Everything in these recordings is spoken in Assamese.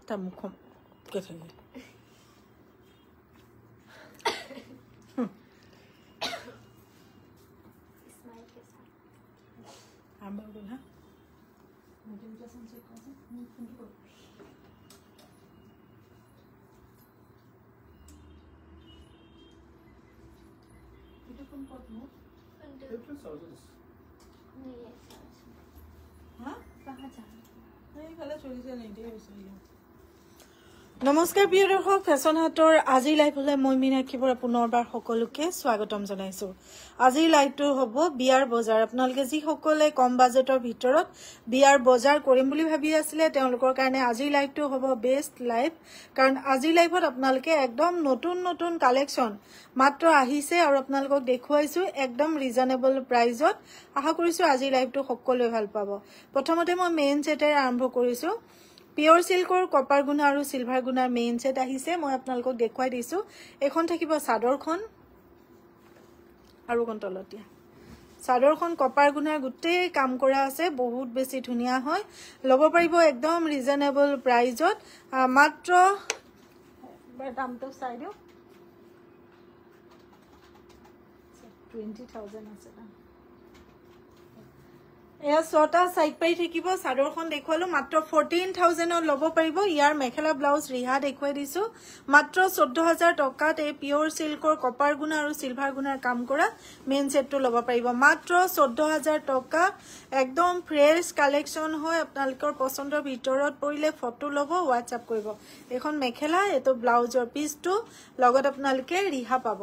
তা মুখম কথা আম্বা বল হ্যাঁ নমস্কাৰ প্ৰিয় দৰ্শক ফেশ্বন হাটৰ আজিৰ লাইভলৈ মই মীনাক্ষী বৰা পুনৰবাৰ সকলোকে স্বাগতম জনাইছো। আজিৰ লাইভটো হ'ব বিয়াৰ বজাৰ। আপোনালোকে যিসকলে কম বাজেটৰ ভিতৰত বিয়াৰ বজাৰ কৰিম বুলি ভাবি আছিলে তেওঁলোকৰ কাৰণে আজিৰ লাইভটো হ'ব বেষ্ট লাইভ, কাৰণ আজিৰ লাইভত আপোনালোকে একদম নতুন নতুন কালেকশ্যন মাত্ৰ আহিছে আৰু আপোনালোকক দেখুৱাইছো একদম ৰিজনেবল প্ৰাইজত। আশা কৰিছো আজিৰ লাইভটো সকলোৱে ভাল পাব। প্ৰথমতে মই মেইন ছেটেৰে আৰম্ভ কৰিছো। পিওৰ সিল্কৰ কপাৰ গুণা আৰু সিলভাৰ গুণাৰ মেইন সেট আহিছে। মই আপোনালোকক দেখুৱাই দিছো। এখন থাকিব চাদৰখন আৰু কোন তলতিয়া চাদৰখন কপাৰ গুণাৰ গোটেই কাম কৰা আছে, বহুত বেছি ধুনীয়া হয়। ল'ব পাৰিব একদম ৰিজনেবল প্ৰাইজত। মাত্ৰ দামটো চাই দিও 20,000 আছে না। এয়া ছটা সাইড পাই থাকিব। চাদৰখন দেখুৱালো মাত্ৰ 14,000ত ল'ব পাৰিব। ইয়াৰ মেখেলা ব্লাউজ ৰিহা দেখুৱাই দিছো মাত্ৰ 14,000 টকাত। এই পিওৰ সিল্কৰ কপাৰ গুণা আৰু সিলভাৰ গুণাৰ কাম কৰা মেইন সেটটো ল'ব পাৰিব মাত্ৰ 14,000 টকা। একদম ফ্ৰেছ কালেকশ্যন হয়। আপোনালোকৰ পছন্দৰ ভিতৰত পৰিলে ফটো ল'ব, হোৱাটছআপ কৰিব। এখন মেখেলা, এইটো ব্লাউজৰ পিচটো, লগত আপোনালোকে ৰিহা পাব।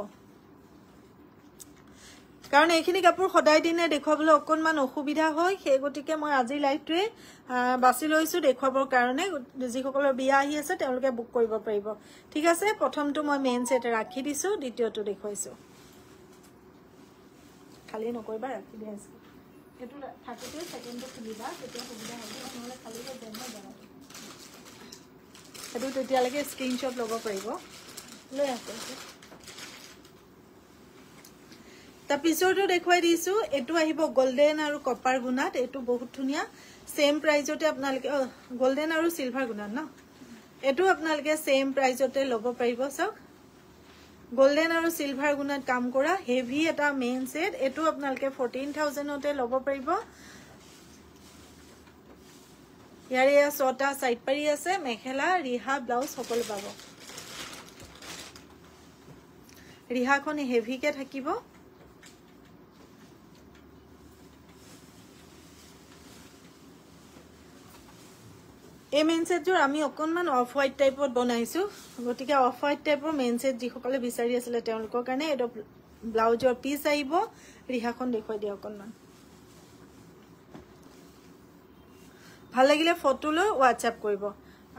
কাৰণ এইখিনি কাপোৰ সদায় দিনে দেখুৱাবলৈ অকণমান অসুবিধা হয়, সেই গতিকে মই আজি লাইভটোৱে বাছি লৈছো দেখুৱাবৰ কাৰণে। যিসকলৰ বিয়া আহি আছে তেওঁলোকে বুক কৰিব পাৰিব। ঠিক আছে, প্ৰথমটো মই মেইন সেট ৰাখি দিছো, দ্বিতীয়টো দেখুৱাইছো। খালি নকৰিবা, ৰাখি দিয়া আছে। এইটো থাকোতে সেকেন্ডটো খুলিবা, তেতিয়া সুবিধা হ'ব। নহলে খালি হৈ যায় ন জানাটো। সেইটো তেতিয়ালৈকে স্ক্ৰীনশ্বট ল'ব পাৰিব। লৈ আছে তাৰপিছতো দেখুৱাই দিছো। এইটো আহিব গোল্ডেন আৰু কপাৰ গুণাত। এইটো বহুত ধুনীয়া, সেম প্ৰাইজতে আপোনালোকে গোল্ডেন আৰু সিলভাৰ গুণাত ন। এইটো আপোনালোকে সেম প্ৰাইজতে ল'ব পাৰিব। চাওক, গোল্ডেন আৰু সিলভাৰ গুণাত কাম কৰা হেভি এটা মেইন সেট। এইটো আপোনালোকে 14,000তে ল'ব পাৰিব। ইয়াৰে 6টা সাইড পাৰি আছে, মেখেলা, ৰিহা, ব্লাউজ সকলো পাব। ৰিহাখন হেভিকে থাকিব। এই মেইন সেটযোৰ আমি অকণমান অফ হোৱাইট টাইপত বনাইছো, গতিকে অফ হোৱাইট টাইপৰ মেইন সেট যিসকলে বিচাৰি আছিলে তেওঁলোকৰ কাৰণে। এইটো ব্লাউজৰ পিচ আহিব। ৰিহাখন দেখুৱাই দিয়া অকণমান। ভাল লাগিলে ফটো লৈ হোৱাটছআপ কৰিব।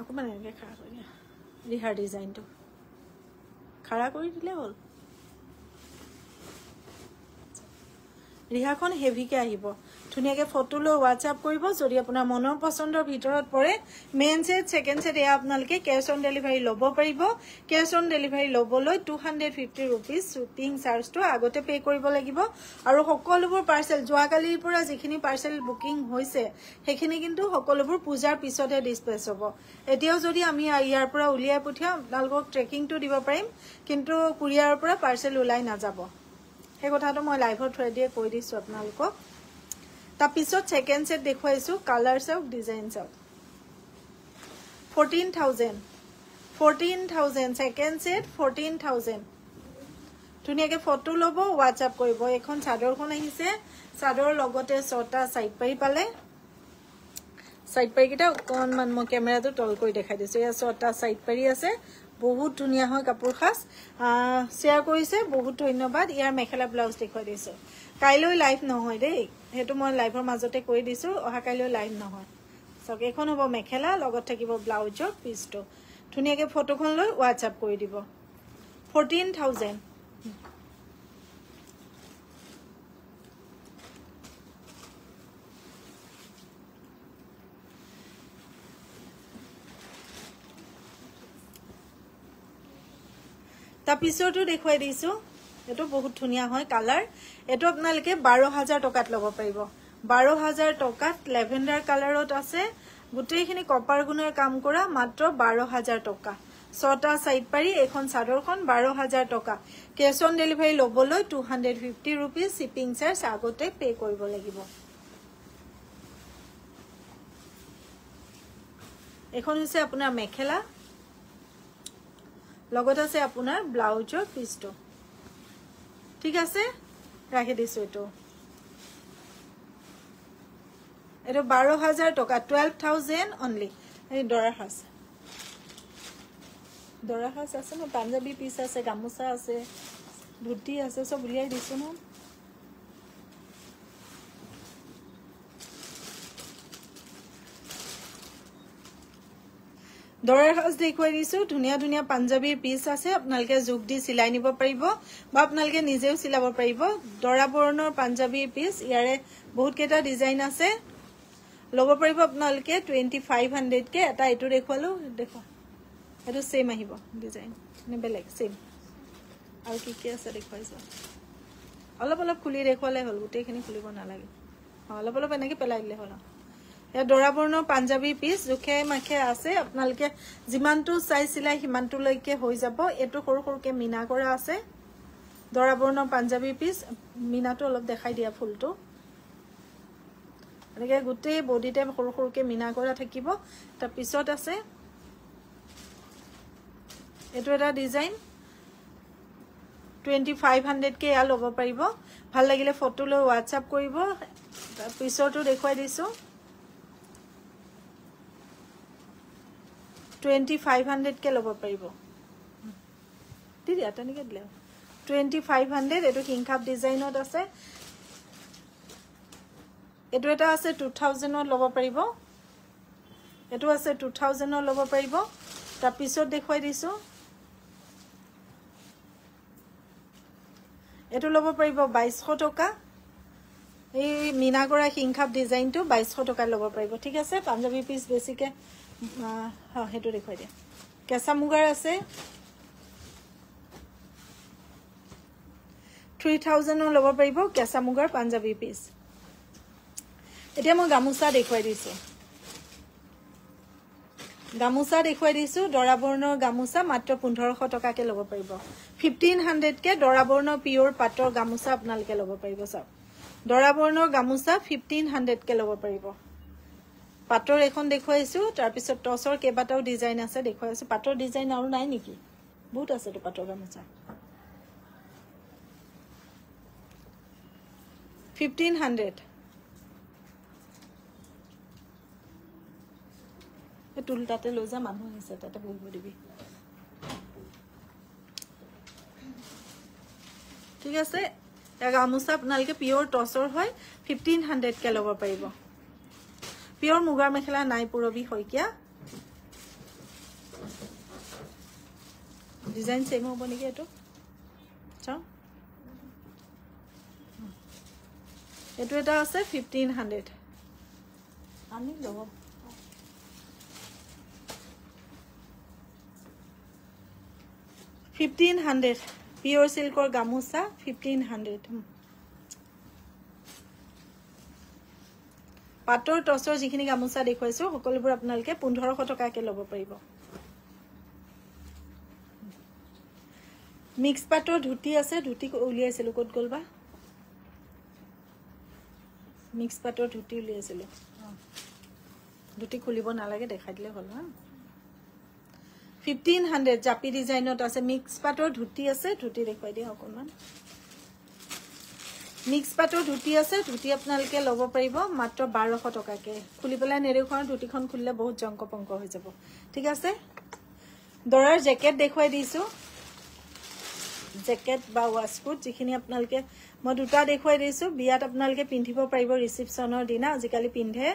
অকণমান এনেকৈ খাৰা কৰি দিয়া, ৰিহাৰ ডিজাইনটো খাৰা কৰি দিলে হ'ল। ৰিহাখন হেভিকে আহিব। ধুনীয়াকে ফটো লৈ হোৱাটছআপ কৰিব যদি আপোনাৰ মনৰ পছন্দৰ ভিতৰত পৰে। মেইন সেট, সেকেন্ড সেট এয়া আপোনালোকে কেছ অন ডেলিভাৰী ল'ব পাৰিব। কেছ অন ডেলিভাৰী ল'বলৈ 250 ৰুপিজ শ্বিপিং চাৰ্জটো আগতে পে' কৰিব লাগিব। আৰু সকলোবোৰ পাৰ্চেল যোৱাকালিৰ পৰা যিখিনি পাৰ্চেল বুকিং হৈছে সেইখিনি কিন্তু সকলোবোৰ পূজাৰ পিছতহে ডিছপেচ হ'ব। এতিয়াও যদি আমি ইয়াৰ পৰা উলিয়াই পঠিয়াওঁ আপোনালোকক ট্ৰেকিংটো দিব পাৰিম, কিন্তু কুৰিয়াৰৰ পৰা পাৰ্চেল ওলাই নাযাব। সেই কথাটো মই লাইভৰ থ্ৰুৱেদিয়ে কৈ দিছো আপোনালোকক। তাৰপিছত সেকেন্ড সেট দেখুৱাইছো। কালাৰ চাওক, ডিজাইন চাওক। 14,000 সেকেন্ড সেট 14,000। ধুনীয়াকে ফটো ল'ব, হোৱাটছআপ কৰিব। এখন চাদৰখন আহিছে, চাদৰৰ লগতে 6টা সাইড পাৰি পালে। সাইড পাৰিকেইটা অকণমান মই কেমেৰাটো তল কৰি দেখাই দিছো। এয়া 6টা সাইড পাৰি আছে, বহুত ধুনীয়া হয় কাপোৰ সাজ। শ্বেয়াৰ কৰিছে, বহুত ধন্যবাদ। ইয়াৰ মেখেলা ব্লাউজ দেখুৱাই দিছো। কাইলৈ লাইভ নহয় দেই, সেইটো মই লাইভৰ মাজতে কৈ দিছো। অহা কাইলৈ লাইভ নহয়। চাওক, এইখন হ'ব মেখেলা, লগত থাকিব ব্লাউজৰ পিচটো। ধুনীয়াকে ফটোখন লৈ হোৱাটছআপ কৰি দিব। 14,000। তাৰপিছতো দেখুৱাই দিছো। এইটো বহুত ধুনীয়া হয় কালাৰ। এইটো আপোনালোকে 12,000 টকাত ল'ব পাৰিব। 12,000 টকাত লেভেণ্ডাৰ কালাৰত আছে। গোটেইখিনি কপাৰ গুণৰ কাম কৰা মাত্ৰ 12,000 টকা 6টা সাইড পাৰি এখন চাদৰখন 12,000 টকা কেশ অন ডেলিভাৰী লবলৈ 250 रुपीस শিপিং চাৰ্জ আগতে পে কৰিব লাগিব এখন হৈছে আপোনাৰ মেখেলা লগত আছে আপোনাৰ ব্লাউজৰ পিছটো ঠিক আছে ৰাখি দিছো এটো 12,000 টকা 12,000 অনলি এই দৰা হাস আছে না পাঞ্জাবী পিস আছে গামোচা আছে ধুতি আছে সব উলিয়াই দিছো না দৰাৰ হাস দেখুৱাই দিছো ধুনিয়া ধুনিয়া পাঞ্জাবীৰ পিস আছে আপোনালোকে যোগ দি সিলাই নিব পাৰিব বা আপোনালোকে নিজেও সিলাব পাৰিব দৰা বৰণৰ পাঞ্জাবীৰ পিস ইয়াৰে বহুত কেটা ডিজাইন আছে লব পাৰিব আপোনালোকে 2500 কে এটা এটো দেখুৱালো দেখো এটো সেম আহিব ডিজাইন নে বেলেগ সেম আৰু কি আছে দেখুৱাইছো অলপ অলপ খুলি দেখুৱালে হল গোটেইখিনি খুলিব নালাগে অলপ অলপ এনেকে পেলাই দিলে হল या दरा बर्णर पांजाबी पिस जुखे माखे আছে আপোনালোকে জিমানটো চাইছিলা হিমানটো লৈকে হৈ যাব এটো সৰু সৰুকে মিনা কৰা আছে দৰা বৰ্ণৰ পাঞ্জাবী পিস মিনাটো অলপ দেখাই দিয়া ফুলটো এনেকে গুটেই বডিতে সৰু সৰুকে মিনা কৰা থাকিব তাৰ পিছত আছে এটো এটা ডিজাইন 2500 কে ইয়া লব পাৰিব ভাল লাগিলে ফটো লৈ WhatsApp কৰিব তাৰ পিছতো দেখুৱাই দিছো 2500 के লব পাৰিব দিদি আটানিকে দিলে 2500 এটো কিংখাপ ডিজাইনত আছে এটো এটা আছে 2000 লব পাৰিব এটো আছে 2000 লব পাৰিব তাৰ পিছত দেখুৱাই দিছো এটো লব পাৰিব 2200 টকা এই মিনা কৰা কিংখাপ ডিজাইনটো 2200 টকা লব পাৰিব ঠিক আছে পাঞ্জাবী পিস বেছিকে हां हेतु देखै দিয়া কেঁচা মুগাৰ আছে 3000 লব পাৰিব কেঁচা মুগাৰ পাঞ্জাবী পিস এতিয়া মই গামুচা দেখুৱাই দিছো দৰা বৰ্ণৰ গামুচা মাত্ৰ 1500 টকাকে লব পাৰিব 1500 কে দৰা বৰ্ণৰ পিওৰ পাটৰ গামুচা আপোনালোকে লব পাৰিব সব দৰা বৰ্ণৰ গামুচা 1500 কে লব পাৰিব পাটৰ এখন দেখুৱাইছো তাৰ পিছত টসৰ কেবাটাও ডিজাইন আছে দেখুৱাইছো পাটৰ ডিজাইন আৰু নাই নেকি বহুত আছে তো পাটৰ গামোচা 1500 এ টুলটাতে লৈ যা মানুহ আছে তাতে বহিব দিবি ঠিক আছে এ গামোচা আপোনালোকে পিওৰ টসৰ হয় 1500 কে লব পাৰিব পিওর মুগার মেখেলা নাই পুরবি হইকিয়া ডিজাইন সেম হবো নেকি এটো চাও এটো এটা আছে 1500 আমি লব 1500 পিওর সিল্কৰ গামোচা 1500 পাটৰ টসৰ যিখিনি গামোচা দেখুৱাইছো সকলোবোৰ আপোনালোকে 1500 টকাকে লব পাৰিব মিক্স পাটৰ ধুতি আছে ধুতি উলিয়াইছিল কত গলবা মিক্স পাটৰ ধুতি উলিয়াইছিল ধুতি খুলিব নালাগে দেখাই দিলে হল হা 1500 জাপি ডিজাইনত আছে মিক্স পাটৰ ধুতি আছে ধুতি দেখুৱাই দিয়া অকমান মিক্স পাটৰ ধুতি আছে ধুতি আপোনালোকে লব পাৰিব মাত্ৰ 1200 টকাকে খুলি পেলাই নেৰেখন ধুতিখন খুলিলে বহুত জংকপংক হৈ যাব ঠিক আছে দৰাৰ জ্যাকেট দেখুৱাই দিছো জ্যাকেট বা ওয়াশকোট যিখিনি আপোনালোকে মই দুটা দেখুৱাই দিছো বিয়াত আপোনালোকে পিন্ধিব পাৰিব ৰিসেপশনৰ দিনা আজিকালি পিন্ধে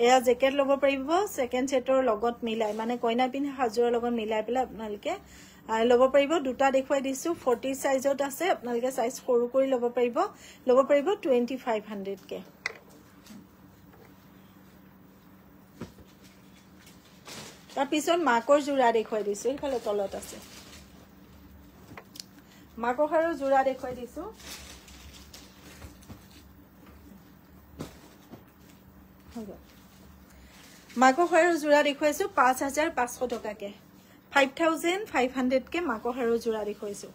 এয়া জ্যাকেট লব পাৰিব সেকেন্ড সেটৰ লগত মিলাই মানে কইনা পিন্ধা হাজুৰৰ লগত মিলাই পেলাই আপোনালোকে লব পাৰিব দুটা দেখুৱাই দিছো 40 সাইজত আছে আপোনালোকে সাইজ সৰু কৰি লব পাৰিব 2500 কে তাৰ পিছত মাকৰ জোৰা দেখুৱাই দিছো ইফালে তলত আছে মাকৰ খাৰৰ জোৰা দেখুৱাই দিছো মাকোহাৰৰ যোৰা দেখুৱাইছো 5500 টকাকে 5500 কে মাকোহাৰৰ যোৰা দেখুৱাইছো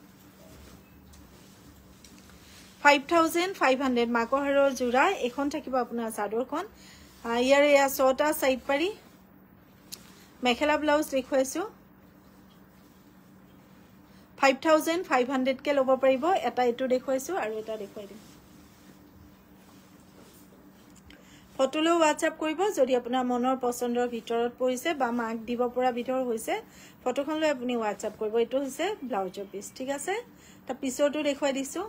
5500 মাকোহাৰৰ যোৰা এখন থাকিব আপোনাৰ চাদৰখন ইয়াৰ এয়া 6টা সাইড পাৰি মেখেলা ব্লাউজ দেখুৱাইছো 5500 কে ল'ব পাৰিব এটা এটো দেখুৱাইছো আৰু এটা দেখুৱাই দিম ফটোলো WhatsApp কৰিব যদি আপোনাৰ মনৰ পছন্দৰ ভিতৰত পৰিছে বা মাক দিব পৰা ভিতৰ হৈছে ফটোখন লৈ আপুনি WhatsApp কৰিব এটো হৈছে ব্লাউজৰ পিস ঠিক আছে তা পিছৰটো দেখুৱাই দিছো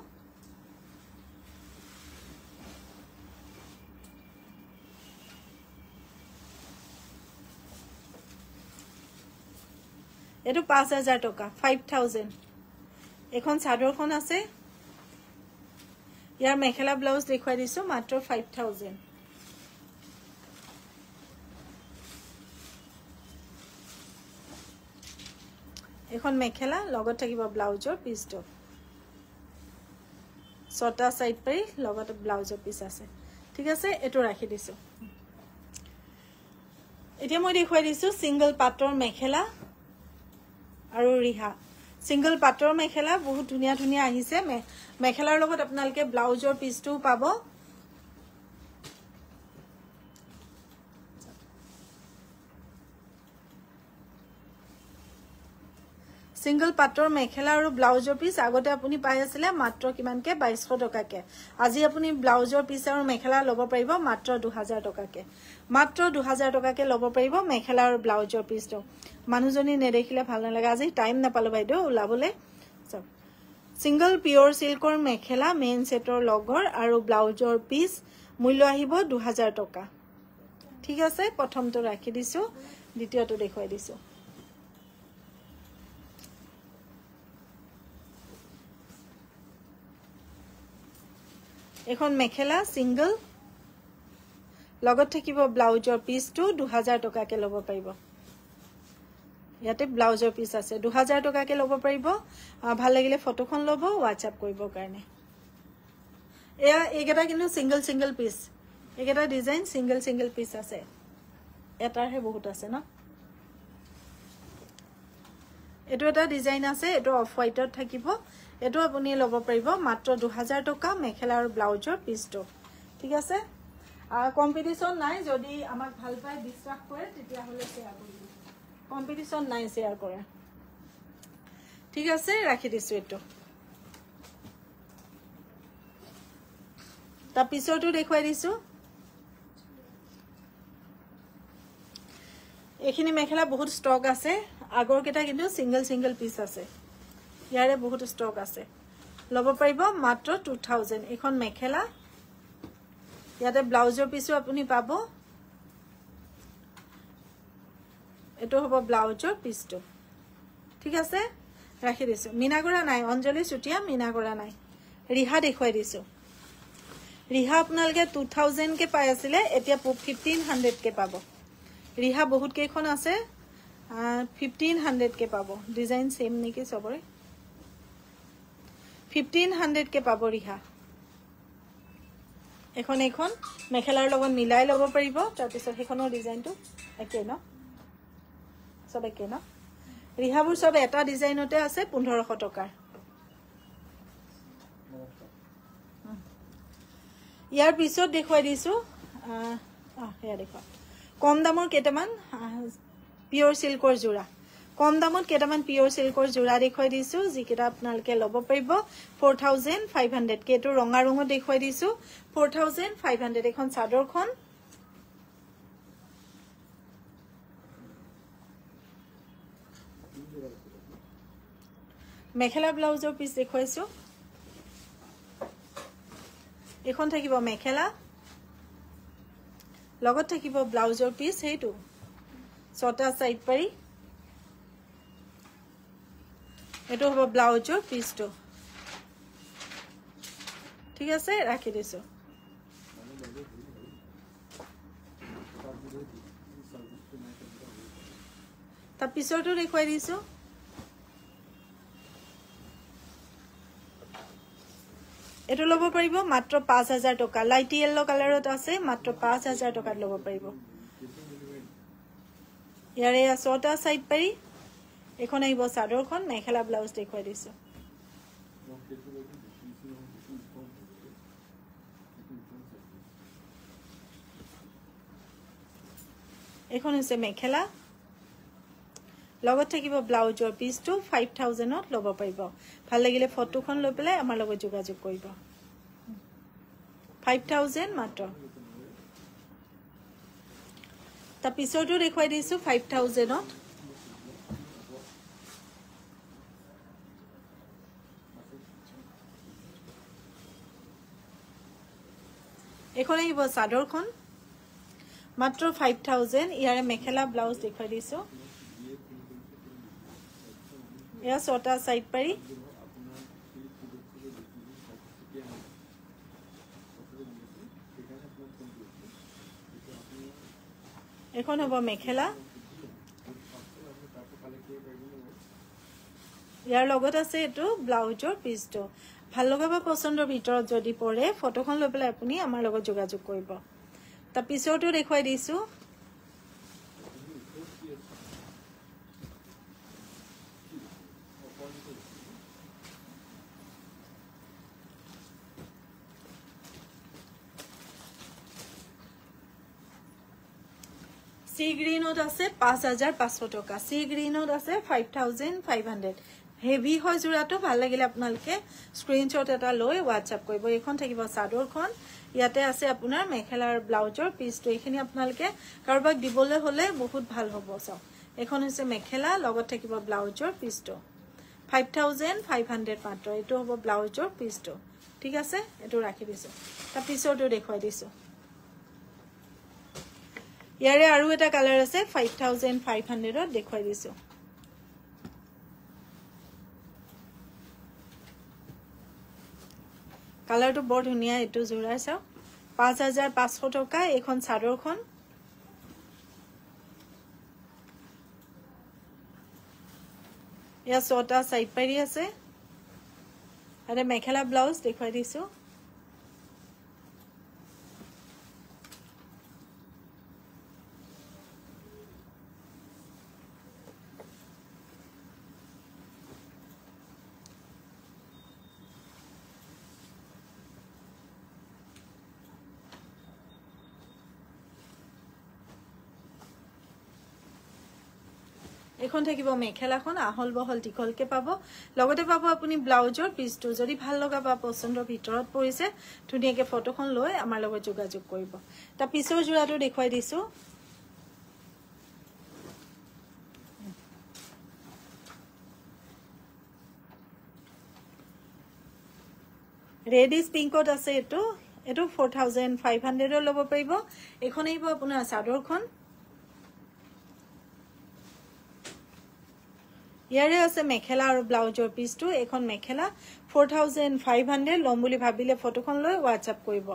এটো 5000 টকা 5000 এখন চাদৰখন আছে ইয়াৰ মেখেলা ব্লাউজ দেখুৱাই দিছো মাত্ৰ 5000 এখন মেখেলা লগত থাকিব ব্লাউজৰ পিসটো 6টা সাইড পাৰি লগত ব্লাউজৰ পিস আছে ঠিক আছে এটো ৰাখি দিছো এতিয়া মই দেখুৱাই দিছো সিঙ্গল পাটৰ মেখেলা আৰু ৰিহা সিঙ্গল পাটৰ মেখেলা বহুত ধুনিয়া ধুনিয়া আহিছে মেখেলাৰ লগত আপোনালকে ব্লাউজৰ পিসটো পাব সিঙ্গল পাটৰ মেখেলা আৰু ব্লাউজৰ পিস আগতে আপুনি পাই আছিলে মাত্ৰ কিমানকে 2200 টকাকে আজি আপুনি ব্লাউজৰ পিস আৰু মেখেলা ল'ব পাৰিব মাত্ৰ 2000 টকাকে মাত্ৰ 2000 টকাকে ল'ব পাৰিব মেখেলা আৰু ব্লাউজৰ পিসটো মানুহজনী নেদেখিলে ভাল নালাগে আজি টাইম নাপালো বাইদেউ ওলাবলে সিঙ্গল পিওর সিল্কৰ মেখেলা মেইন সেটৰ লগৰ আৰু ব্লাউজৰ পিস মূল্য আহিব 2000 টকা ঠিক আছে প্ৰথমটো ৰাখি দিছো দ্বিতীয়টো দেখুৱাই দিছো এখন মেখেলা সিঙ্গল লগত থাকিব ব্লাউজৰ পিসটো 2000 টকাকে ল'ব পাৰিব ইয়াতে ব্লাউজৰ পিস আছে 2000 টকাকে ল'ব পাৰিব ভাল লাগিলে ফটোখন ল'ব WhatsApp কৰিবৰ কাৰণে এয়া এইকেটা কিন্তু সিঙ্গল পিস এইকেটা ডিজাইন সিঙ্গল পিস আছে এটাৰহে বহুত আছে ন এটো এটা ডিজাইন আছে এটো অফ হোৱাইটত থাকিব এটো আপুনি ল'ব পাৰিব মাত্ৰ 2000 টকা মেখেলা আৰু ব্লাউজৰ পিসটো ঠিক আছে কম্পিটিশন নাই যদি আমাক ভাল পায় বিশ্বাস কৰে তেতিয়া হলে শেয়াৰ কৰিব কম্পিটিশন নাই শেয়াৰ কৰে ঠিক আছে ৰাখি দিছো এটো তা পিছৰটো দেখুৱাই দিছো এখিনি মেখেলা বহুত ষ্টক আছে আগৰ কেটা কিন্তু সিঙ্গল পিস আছে ইয়াৰে বহুত ষ্টক আছে ল'ব পাৰিব মাত্ৰ 2000 এখন মেখেলা ইয়াতে ব্লাউজৰ পিসও আপুনি পাব এটো হ'ব ব্লাউজৰ পিসটো ঠিক আছে ৰাখি দিছো মিনাগৰা নাই অঞ্জলি চুটিয়া মিনাগৰা নাই ৰিহা দেখুৱাই দিছো ৰিহা আপোনালকে 2000 কে পাই আছিলে এতিয়া 1500 কে পাব ৰিহা বহুত কেইখন আছে 1500 কে পাব ডিজাইন সেম নেকি সবৰে 1500 কে পাব ৰিহা এখন মেখেলাৰ লগত মিলাই ল'ব পাৰিব তাৰ পিছত হেখনৰ ডিজাইনটো একে ন সব একে ন ৰিহাবোৰ সব এটা ডিজাইনতে আছে 1500 টকা ইয়াৰ পিছত দেখুৱাই দিছো হেয়া দেখুৱা কম দামৰ কেটামান পিওৰ সিল্কৰ যোৰা কম দামত কেটামান পিওৰ সিল্কৰ যোৰা দেখুৱাই দিছো যিকেটা আপোনালকে ল'ব পাৰিব 4500 কে এটো ৰঙা ৰঙত দেখুৱাই দিছো 4500 এখন চাদৰখন মেখেলা ব্লাউজৰ পিস দেখুৱাইছো এখন থাকিব মেখেলা লগত থাকিব ব্লাউজৰ পিস হেইটো 6টা সাইড পাৰি এটো হ'ব ব্লাউজৰ পিসটো ঠিক আছে ৰাখি দিছো তা পিছৰটো দেখুৱাই দিছো এটো ল'ব পাৰিব মাত্ৰ 5000 টকা লাইট ইয়েলো কালাৰত আছে মাত্ৰ 5000 টকাত ল'ব পাৰিব ইয়াৰে ছটা সাইড পাৰি এখন আহিব চাদৰখন মেখেলা ব্লাউজ দেখুৱাই দিছো এখন হৈছে মেখেলা লগত থাকিব ব্লাউজৰ পিসটো 5000 ত ল'ব পাৰিব ভাল লাগিলে ফটোখন লৈ পেলাই আমাৰ লগত যোগাযোগ কৰিব 5000 মাত্ৰ তা পিছৰটো দেখুৱাই দিছো 5000 ত এখন আহিব চাদৰখন মাত্ৰ 5000 ইয়াৰে মেখেলা ব্লাউজ দেখুৱাই দিছো या छोटा साइड पारी এখন হ'ব মেখেলা ইয়াৰ লগত আছে এটো ব্লাউজৰ পিসটো ভাল লগা বা পছন্দৰ ভিতৰত যদি পৰে ফটোখন লৈ পেলাই আপুনি আমাৰ লগত যোগাযোগ কৰিব তা পিছৰটো দেখুৱাই দিছো सी ग्रीनत আছে 5500 টাকা सी ग्रीनत আছে 5500 হেভি হয় জোৰাটো ভাল লাগিলে আপোনালোকে স্ক্ৰিনশ্বট এটা লৈ WhatsApp কৰিব এখন থাকিব চাদৰখন ইয়াতে আছে আপোনাৰ মেখেলাৰ ব্লাউজৰ পিসটো এখিনি আপোনালোকে কাৰোবাক দিবলৈ হলে বহুত ভাল হ'ব সব এখন হৈছে মেখেলা লগত থাকিব ব্লাউজৰ পিসটো 5500 মাত্ৰ এটো হ'ব ব্লাউজৰ পিসটো ঠিক আছে এটো ৰাখি দিছো তা পিছৰটো দেখুৱাই দিছো ইয়াৰে আৰু এটা কালাৰ আছে 5500 ত দেখুৱাই দিছো কালাৰটো বৰ ধুনিয়া এটো জোৰা চাও 5500 টকা এখন চাদৰখন ইয়া ছটা সাইড পাৰি আছে আৰু মেখেলা ব্লাউজ দেখুৱাই দিছো এখন থাকিব মেখেলাখন আহল বহল টিকলকে পাব লগতে পাব আপুনি ব্লাউজৰ পিসটো যদি ভাল লগা বা পছন্দৰ ভিতৰত পৰিছে ধুনিয়াকে ফটোখন লৈ আমাৰ লগত যোগাযোগ কৰিব তা পিছৰ জোৰাটো দেখুৱাই দিছো ৰেডিশ পিংকত আছে এটো 4500 ল'ব পাৰিব এখন আহিব আপোনাৰ চাদৰখন ইয়াৰে আছে মেখেলা আৰু ব্লাউজৰ পিসটো এখন মেখেলা 4500 লম বুলি ভাবিলে ফটোখন লৈ WhatsApp কৰিব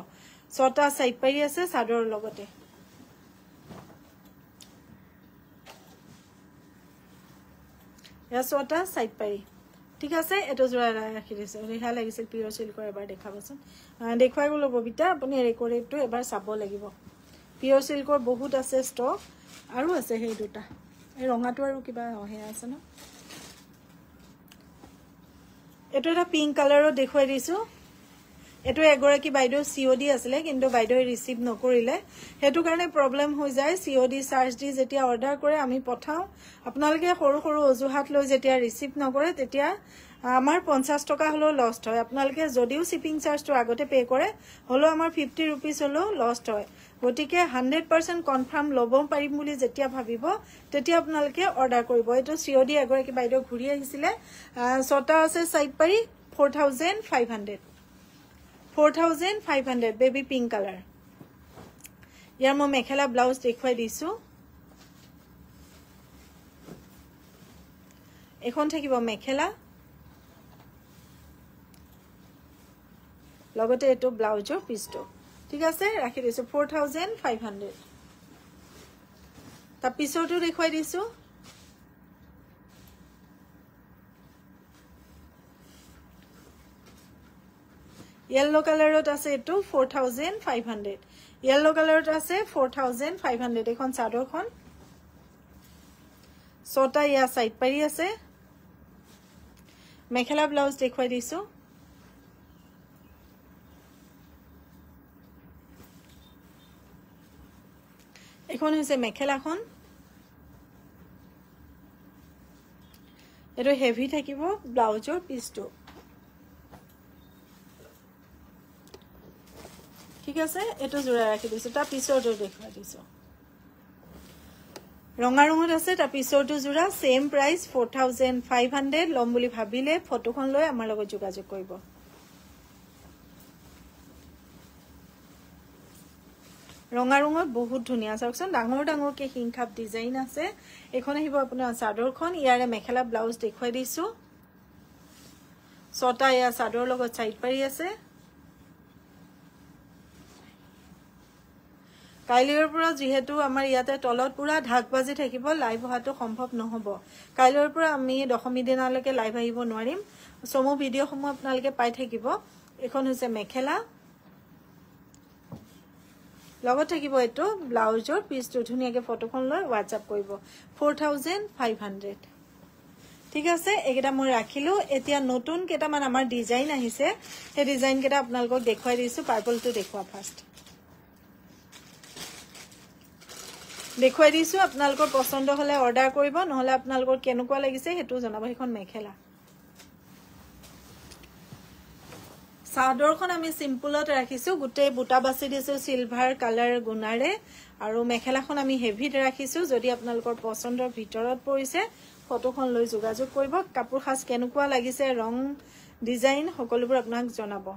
ছটা সাইড পাৰি আছে চাদৰৰ লগতে ইয়া ছটা সাইড পাৰি ঠিক আছে এটো জোৰা ৰাখি দিছো ৰিহা লাগিছিল পিওৰ সিল্কৰ এবাৰ দেখাবচোন দেখুৱাই গলো ববিতা আপুনি ৰেকৰ্ডটো এবাৰ চাব লাগিব পিওৰ সিল্কৰ বহুত আছে ষ্টক আৰু আছে সেই দুটা এই ৰঙাটো আৰু কিবা হে আছে ন এটো এটা পিংক কালাৰৰ দেখুৱাই দিছো এটো এগৰাকী বাইদেউ COD আছিলে কিন্তু বাইদেউ ৰিসিভ নকৰিলে হেতু কাৰণে প্ৰবলেম হৈ যায় COD চাৰ্জ দি যেতিয়া অৰ্ডাৰ কৰে আমি পঠাও আপোনালোকে সৰু সৰু অজুহাত লৈ যেতিয়া ৰিসিভ নকৰে তেতিয়া আমাৰ 50 টকা হলো লষ্ট হয় আপোনালোকে যদিও শিপিং চাৰ্জটো আগতে পে কৰে হলো আমাৰ 50 रुपीस হলো লষ্ট হয় গটিকে 100% কনফাৰ্ম লব পাৰিম বুলি যেতিয়া ভাবিব তেতিয়া আপোনালোকে অৰ্ডাৰ কৰিব এটো COD এগৰাকী বাইদেউ ঘুৰি আহিছিলে ছটা আছে সাইড পাৰি 4500 বেবি পিংক কালাৰ ইয়াৰ মই মেখেলা ব্লাউজ দেখুৱাই দিছো এখন থাকিব মেখেলা লগতে এটো ব্লাউজৰ পিসটো ঠিক আছে ৰাখি দিছো 4500 তা পিছৰটো দেখুৱাই দিছো yellow কালাৰত আছে এটো 4500 yellow কালাৰত আছে 4500 এখন চাদৰখন ছটা ইয়া সাইড পাৰি আছে মেখেলা ব্লাউজ দেখুৱাই দিছো এখন হৈছে মেখেলাখন এটো হেভি থাকিব ব্লাউজৰ পিছটো ঠিক আছে এটো জোৰা ৰাখি দিছো তা পিছৰটো দেখুৱাই দিছো ৰঙা ৰঙত আছে তা পিছৰটো জোৰা সেম প্ৰাইস 4500 লম বুলি ভাবিলে ফটোখন লৈ আমাৰ লগত যোগাযোগ কৰিব ৰঙা ৰঙত বহুত ধুনিয়া চাওকচোন ডাঙৰ ডাঙৰ কে হিংখাপ ডিজাইন আছে এখন আহিব আপোনাৰ চাদৰখন ইয়াৰে মেখেলা ব্লাউজ দেখুৱাই দিছো ছটা ইয়া চাদৰ লগত সাইড পাৰি আছে কাইলৈৰ পৰা যেহেতু আমাৰ ইয়াতে তলত পুৰা ঢাক বাজি থাকিব লাইভ হোৱাটো সম্ভৱ নহব কাইলৈৰ পৰা আমি দশমী দিনালৈকে লাইভ আহিব নোৱাৰিম সমু ভিডিও সমূহ আপোনালোকে পাই থাকিব এখন হৈছে মেখেলা লগত থাকিব এটো ব্লাউজৰ পিছটো ধুনিয়াকে ফটোখন লৈ WhatsApp কৰিব 4500 ঠিক আছে একেটা মই ৰাখিলো এতিয়া নতুন কেটামান আমাৰ ডিজাইন আহিছে সেই ডিজাইন কেটা আপোনালোকক দেখুৱাই দিছো পাৰ্পলটো দেখুৱা ফাৰ্স্ট দেখুৱাই দিছো আপোনালোকৰ পছন্দ হলে অৰ্ডাৰ কৰিব নহলে আপোনালোকৰ কেনেকুৱা লাগিছে হেতু জনাব এখন মেখেলা চাদৰখন আমি সিম্পলত ৰাখিছো গুটে বুটা বাছি দিছো সিলভাৰ কালাৰ গুণাৰে আৰু মেখেলাখন আমি হেভিত ৰাখিছো যদি আপোনালোকৰ পছন্দৰ ভিতৰত পৰিছে ফটোখন লৈ যোগাযোগ কৰিব কাপোৰ খাস কেনেকুৱা লাগিছে ৰং ডিজাইন সকলোবোৰ আপোনাক জনাব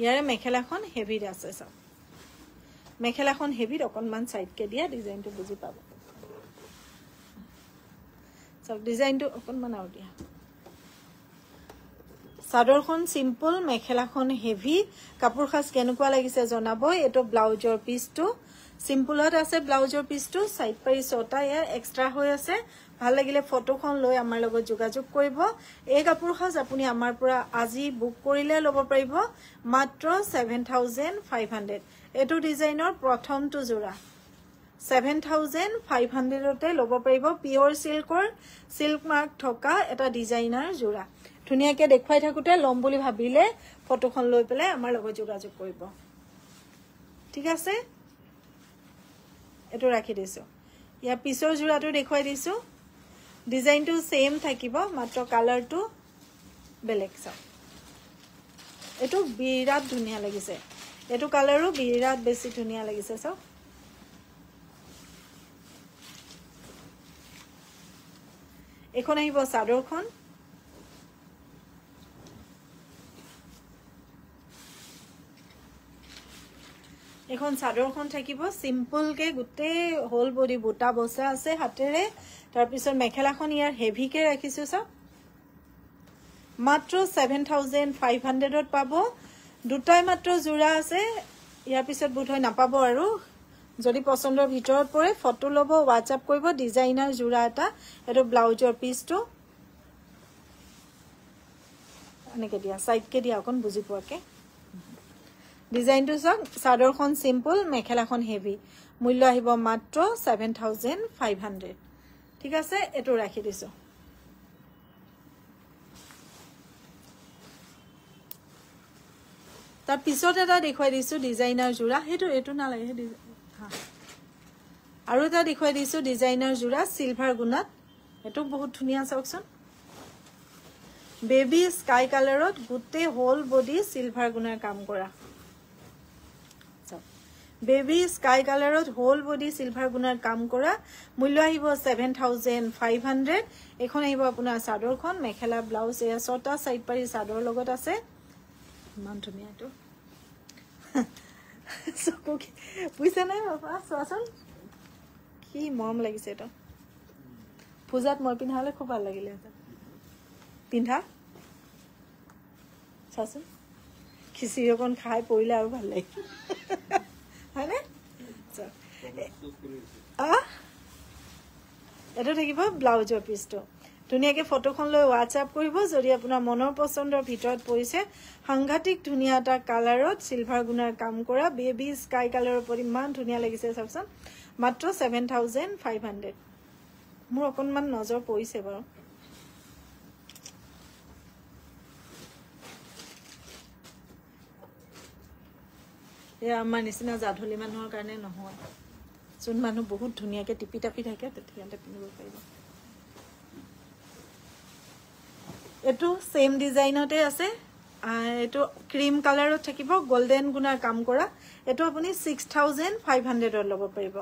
ইয়াৰে মেখেলাখন হেভিত আছে সব মেখেলাখন হেভিত অকনমান সাইড কে দিয়া ডিজাইনটো বুজি পাব সব ডিজাইনটো অকনমান আউ দিয়া চাদৰখন সিম্পল মেখেলাখন হেভি কাপোৰ খাস কেনেকুৱা লাগিছে জনাব এটো ব্লাউজৰ পিছটো সিম্পলত আছে ব্লাউজৰ পিছটো সাইড পাৰি ছটা ইয়াৰ এক্সট্ৰা হৈ আছে ভাল লাগিলে ফটোখন লৈ আমাৰ লগত যোগাযোগ কৰিব এই কাপোৰ খাস আপুনি আমাৰ পৰা আজি বুক কৰিলে ল'ব পাৰিব মাত্ৰ 7500 এটো ডিজাইনৰ প্ৰথমটো জোৰা 7500 তে ল'ব পাৰিব পিওৰ সিল্কৰ সিল্ক মাৰ্ক থকা এটা ডিজাইনাৰ জোৰা ধুনিয়াকে দেখুৱাই থাকুতে লম বুলি ভাবিলে ফটোখন লৈ পেলাই আমাৰ লগত যোগাযোগ কৰিব ঠিক আছে এটো ৰাখি দিছো ইয়া পিছৰ জোৰাটো দেখুৱাই দিছো ডিজাইনটো সেম থাকিব মাত্ৰ কালাৰটো বেলেগ চাও এটো বিৰাট ধুনিয়া লাগিছে এটো কালাৰো বিৰাট বেছি ধুনিয়া লাগিছে চাও এখন আহিব চাদৰখন এখন চাদৰখন থাকিব সিম্পল কে গুটে হোল বডি বুটা বসা আছে হাতেৰে তাৰ পিছত মেখেলাখন ইয়াৰ হেভি কে ৰাখিছো সব মাত্ৰ 7500 ত পাব দুটাই মাত্ৰ জোৰা আছে ইয়াৰ পিছত বুধই নাপাব আৰু যদি পছন্দৰ ভিতৰত পৰে ফটো লব WhatsApp কৰিব ডিজাইনাৰ জোৰা এটা এটো ব্লাউজৰ পিছটো এনেকে দিয়া সাইড কে দিয়া অকন বুজি পোৱাকে ডিজাইনটো সব চাদৰখন সিম্পল মেখেলাখন হেভি মূল্য আহিব মাত্ৰ 7500 ঠিক আছে এটো ৰাখি দিছো তাৰ পিছত এটা দেখুৱাই দিছো ডিজাইনাৰ জোৰা হেতু এটো না লাগে আৰু এটা দেখুৱাই দিছো ডিজাইনাৰ জোৰা সিলভাৰ গুণাত এটো বহুত ধুনিয়া চাওকচোন বেবি স্কাই কালাৰত গুটে হোল বডি সিলভাৰ গুণাৰ কাম কৰা বেবি স্কাই কালাৰত হোল বডি সিলভাৰ গুণাৰ কাম কৰা মূল্য আহিব 7500 এখন আহিব আপোনাৰ চাদৰখন মেখেলা ব্লাউজ এয়া ছটা সাইড পাৰি চাদৰ লগত আছে মান ধুনিয়া তো সকো বুইছে নাই বাবা চোৱাচোন কি মৰম লাগিছে তো পূজাত মই পিন্ধালে খুব ভাল লাগিলে পিন্ধা চাচোন খিচিৰি অকন খাই পৰিলে আৰু ভাল লাগে হয়নে এটো থাকিব ব্লাউজৰ পিছটো ধুনীয়াকৈ ফটোখন লৈ হোৱাটছআপ কৰিব যদি আপোনাৰ মনৰ পচন্দৰ ভিতৰত পৰিছে সাংঘাতিক ধুনীয়া এটা কালাৰত সিলভাৰ গুণাৰ কাম কৰা বেবি স্কাই কালাৰৰ ওপৰত ইমান ধুনীয়া লাগিছে চাওকচোন মাত্ৰ 7500 মোৰ অকণমান নজৰ পৰিছে বাৰু এয়া আমাৰ নিচিনা জাধলি মানুহৰ কাৰণে নহয় যোন মানুহ বহুত ধুনীয়াকৈ টিপি টাপি থাকে তেতিয়াহ'লে পিন্ধিব পাৰিব এইটো সেম ডিজাইনতে আছে এইটো ক্ৰীম কালাৰত থাকিব গোল্ডেন গুণাৰ কাম কৰা এইটো আপুনি 6500 ল'ব পাৰিব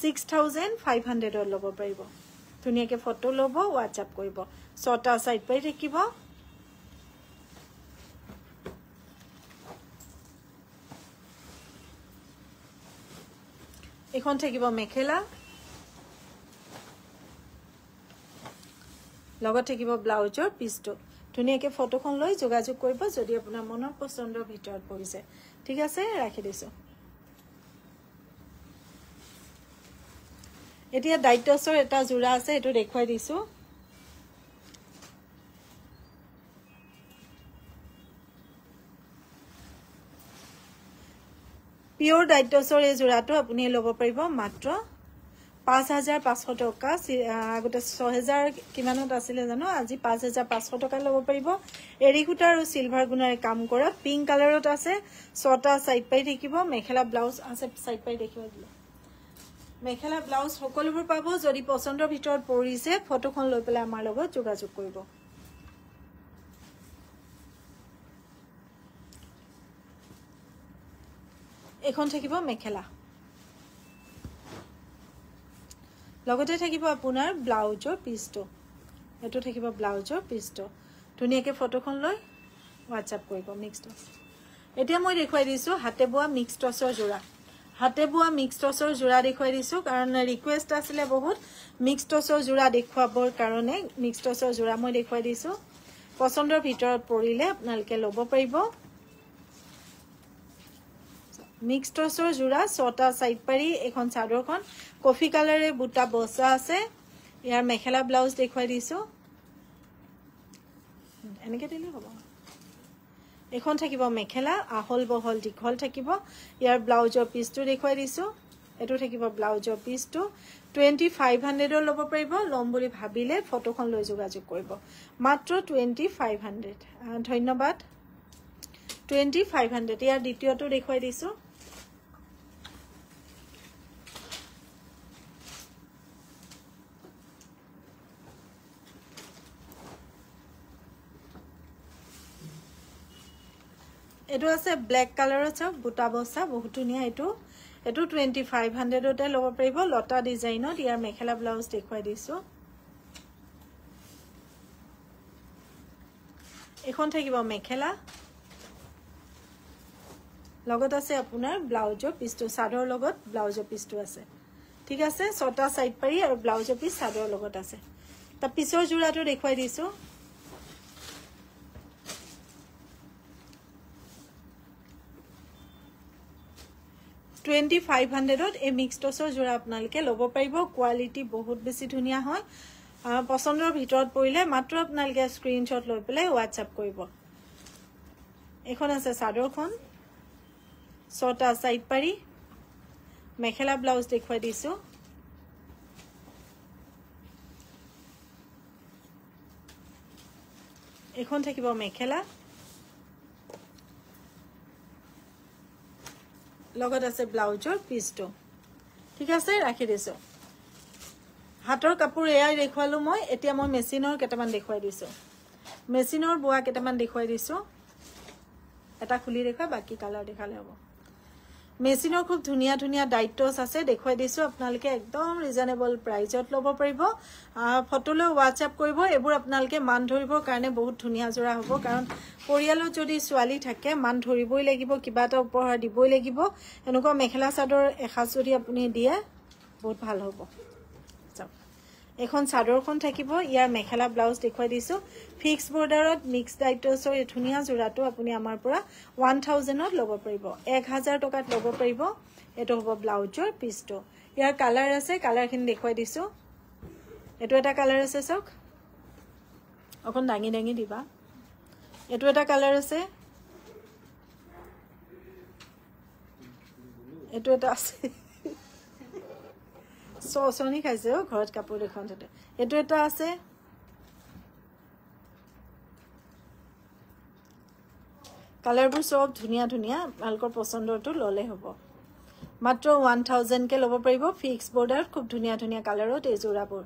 6500 ল'ব পাৰিব ধুনীয়াকৈ ফটো ল'ব হোৱাটছআপ কৰিব ছটা সাইড পাই থাকিব এখন থাকিব মেখেলা লগত থাকিব ব্লাউজৰ পিছটো ধুনীয়াকৈ ফটোখন লৈ যোগাযোগ কৰিব যদি আপোনাৰ মনৰ পচন্দৰ ভিতৰত পৰিছে ঠিক আছে ৰাখি দিছো এতিয়া ডাইটছৰ এটা জোৰা আছে এটো দেখুৱাই দিছো পিওৰ ডাইটছৰ এই জোৰাটো আপুনি ল'ব পাৰিব মাত্ৰ 5500 টকা আগতে 6000 কিমানত আছিল জানো আজি 5500 টকা ল'ব পাৰিব এৰি সূতা আৰু সিলভাৰ গুণাৰে কাম কৰা পিংক কালাৰত আছে ছটা সাইড পাই থাকিব মেখেলা ব্লাউজ আছে সাইড পাই দেখিব দিলো মেখেলা ব্লাউজ সকলোবোৰ পাব যদি পছন্দৰ ভিতৰত পৰিছে ফটোখন লৈ পেলাই আমাৰ লগত যোগাযোগ কৰিব এখন থাকিব মেখেলা লগতে থাকিব আপোনাৰ ব্লাউজৰ পিছটো এটো থাকিব ব্লাউজৰ পিছটো ধুনীয়াকৈ ফটোখন লৈ হোৱাটছআপ কৰিব মিক্সড এতিয়া মই দেখুৱাই দিছো হাতে বোৱা মিক্সড টছৰ জোৰা হাতে বোৱা মিক্সড টছৰ জোৰা দেখুৱাই দিছো কাৰণ ৰিকুৱেষ্ট আছিলে বহুত মিক্সড টছৰ জোৰা দেখুৱাবৰ কাৰণে মিক্সড টছৰ জোৰা মই দেখুৱাই দিছো পছন্দৰ ভিতৰত পৰিলে আপোনালোকে ল'ব পাৰিব মিক্সড টছৰ জোৰা ছটা সাইড পাৰি এখন চাদৰখন কফি কালাৰে বুটা বসা আছে ইয়াৰ মেখেলা ব্লাউজ দেখুৱাই দিছো এনেকে দিলে হ'ব এখন থাকিব মেখেলা আহল বহল দীঘল থাকিব ইয়াৰ ব্লাউজৰ পিছটো দেখুৱাই দিছো এটো থাকিব ব্লাউজৰ পিছটো 2500 ল'ব পাৰিব লম বুলি ভাবিলে ফটোখন লৈ যোগাযোগ কৰিব মাত্ৰ 2500 ধন্যবাদ 2500 ইয়াৰ দ্বিতীয়টো দেখুৱাই দিছো এটো আছে ব্ল্যাক কালাৰত আছে বুটা বসা বহুত ধুনীয়া এটো 2500 তে ল'ব পাৰিব লতা ডিজাইনত ইয়াৰ মেখেলা ব্লাউজ দেখুৱাই দিছো এখন থাকিব মেখেলা লগত আছে আপোনাৰ ব্লাউজৰ পিছটো সাদৰ লগত ব্লাউজৰ পিছটো আছে ঠিক আছে ছটা সাইড পাৰি আৰু ব্লাউজৰ পিছ সাদৰ লগত আছে তা পিছৰ জোৰাটো দেখুৱাই দিছো $2500 এই মিক্সড টছৰ জোৰা আপোনালোকে ল'ব পাৰিব কোৱালিটি বহুত বেছি ধুনীয়া হয় পছন্দৰ ভিতৰত পৰিলে মাত্ৰ আপোনালোকে স্ক্ৰিনশ্বট লৈ পেলাই হোৱাটছআপ কৰিব এখন আছে চাদৰখন ছটা সাইড পাৰি মেখেলা ব্লাউজ দেখুৱাই দিছো এখন থাকিব মেখেলা লগত আছে ব্লাউজৰ পিছটো ঠিক আছে ৰাখি দিছো হাতৰ কাপোৰ এয়াই দেখুৱালো মই এতিয়া মই মেচিনৰ কেটামান দেখুৱাই দিছো মেচিনৰ বোৱা কেটামান দেখুৱাই দিছো এটা খুলি দেখা বাকি কালাৰ দেখালে হ'ব মেচিনৰ খুব ধুনীয়া ধুনীয়া ডাইটছ আছে দেখুৱাই দিছো আপোনালোকে একদম ৰিজনেবল প্ৰাইজত ল'ব পাৰিব ফটোলৈ হোৱাটছআপ কৰিব এবোৰ আপোনালোকে মান ধৰিবৰ কাৰণে বহুত ধুনীয়া জোৰা হ'ব কাৰণ পৰিয়ালত যদি ছোৱালী থাকে মান ধৰিবই লাগিব কিবা এটা উপহাৰ দিবই লাগিব এনেকুৱা মেখেলা চাদৰ এখাজ যদি আপুনি দিয়ে বহুত ভাল হ'ব এখন চাদৰখন থাকিব ইয়াৰ মেখেলা ব্লাউজ দেখুৱাই দিছো ফিক্স বৰ্ডাৰত মিক্স ডাইটছৰ এই ধুনীয়া জোৰাটো আপুনি আমাৰ পৰা 1000ত ল'ব পাৰিব 1000 টকাত ল'ব পাৰিব এটো হ'ব ব্লাউজৰ পিছটো ইয়াৰ কালাৰ আছে কালাৰখিনি দেখুৱাই দিছো এটো এটা কালাৰ আছে চাওক অকণ দাঙি দাঙি দিবা এটো এটা কালাৰ আছে এটো এটা আছে সসনি খাইছে ঘৰত কাপোৰ এখন তাতে এটো এটা আছে কালাৰবোৰ সব ধুনিয়া ধুনিয়া আলকৰ পছন্দৰটো ললে হ'ব মাত্ৰ 1000 কে লব পাৰিব ফিক্স বৰ্ডাৰ খুব ধুনিয়া ধুনিয়া কালাৰত এই জোৰাবোৰ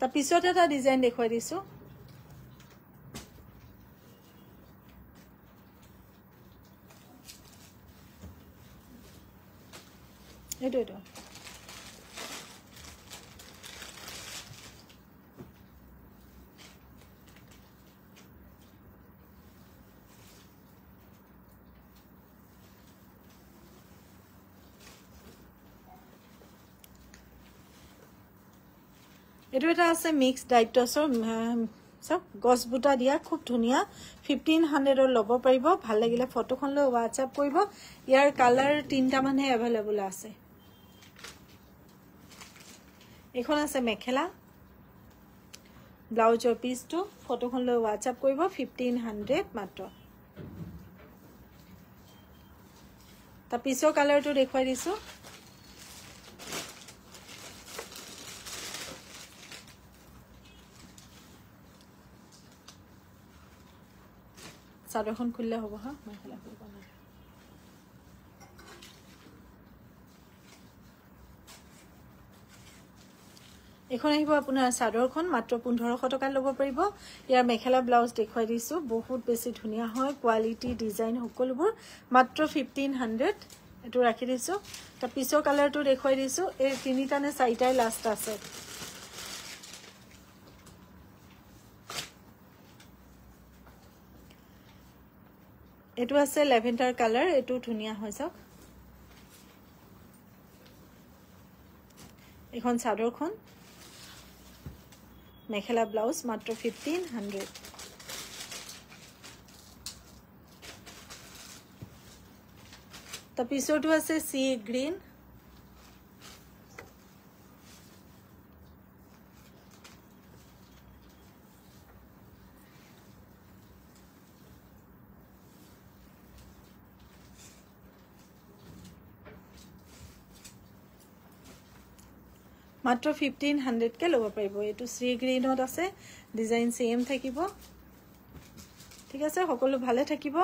তা পিছত এটা ডিজাইন দেখুৱাই দিছো এটো এটো এটো এটা আছে মিক্স ডাইটছৰ সব গছবুটা দিয়া খুব ধুনিয়া 1500 ৰ লব পাৰিব ভাল লাগিলে ফটোখন লৈ WhatsApp কৰিব ইয়াৰ কালাৰ তিনটা মানে अवेलेबल আছে এখন আছে মেখেলা ব্লাউজৰ পিসটো ফটোখন লৈ WhatsApp কৰিব 1500 মাত্ৰ তা পিছৰ কালাৰটো দেখুৱাই দিছো চাদৰখন খুললে হ'ব হা মেখেলা খুলব না এখন আহিব আপোনাৰ চাদৰখন মাত্ৰ 1500 টকা ল'ব পাৰিব ইয়াৰ মেখেলা ব্লাউজ দেখুৱাই দিছো বহুত বেছি ধুনিয়া হয় কোৱালিটি ডিজাইন সকলোবোৰ মাত্ৰ 1500 এটো ৰাখি দিছো তা পিছৰ কালাৰটো দেখুৱাই দিছো এই তিনিটা নে চাৰিটাই লাষ্ট আছে এটো আছে লেভেন্ডাৰ কালাৰ এটো ধুনিয়া হয় সব এখন চাদৰখন মেখেলা ব্লাউজ মাত্ৰ 1500 তা পিছৰটো আছে সি গ্ৰীন মাত্ৰ 1500 কে ল'ব পাৰিব এটো সি গ্ৰীনত আছে ডিজাইন সেম থাকিব ঠিক আছে সকলো ভালে থাকিব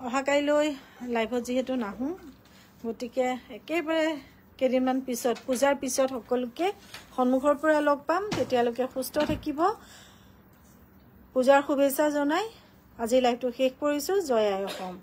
অহা কাইলৈ লাইভত যেহেতু নাহু গটিকে একেবাৰে কেদিনমান পিছত পূজাৰ পিছত সকলোকে সন্মুখৰ পৰা লগ পাম তেতিয়ালৈকে সুস্থ থাকিব পূজাৰ শুভেচ্ছা জনাই আজি লাইভটো শেষ কৰিছো জয় আই অসম